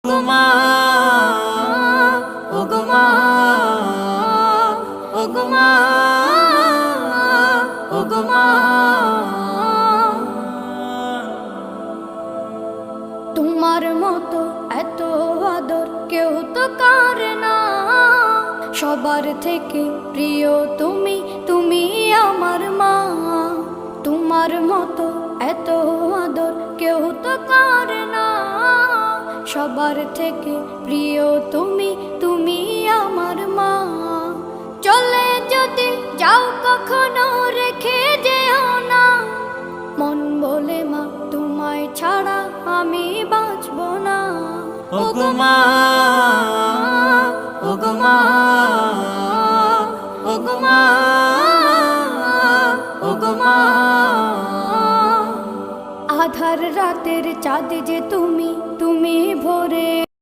ওগো মা, ওগো মা, ওগো মা। তোমার মতো এত আদর কেউ তো করে না, সবার থেকে প্রিয় তুমি, তুমি আমার মা। তোমার মতো এত আদর কেউ তো করে না, সবার থেকে প্রিয় তুমি, তুমি আমার মা। চলে যদি যাও কখনো রেখে যেও না, মন বলে মা তোমায় ছাড়া আমি বাঁচব না। ওগো মা, ওগো মা, ওগো মা, ওগো মা। আধার রাতের চাঁদ যে তুমি, তুমি ভোর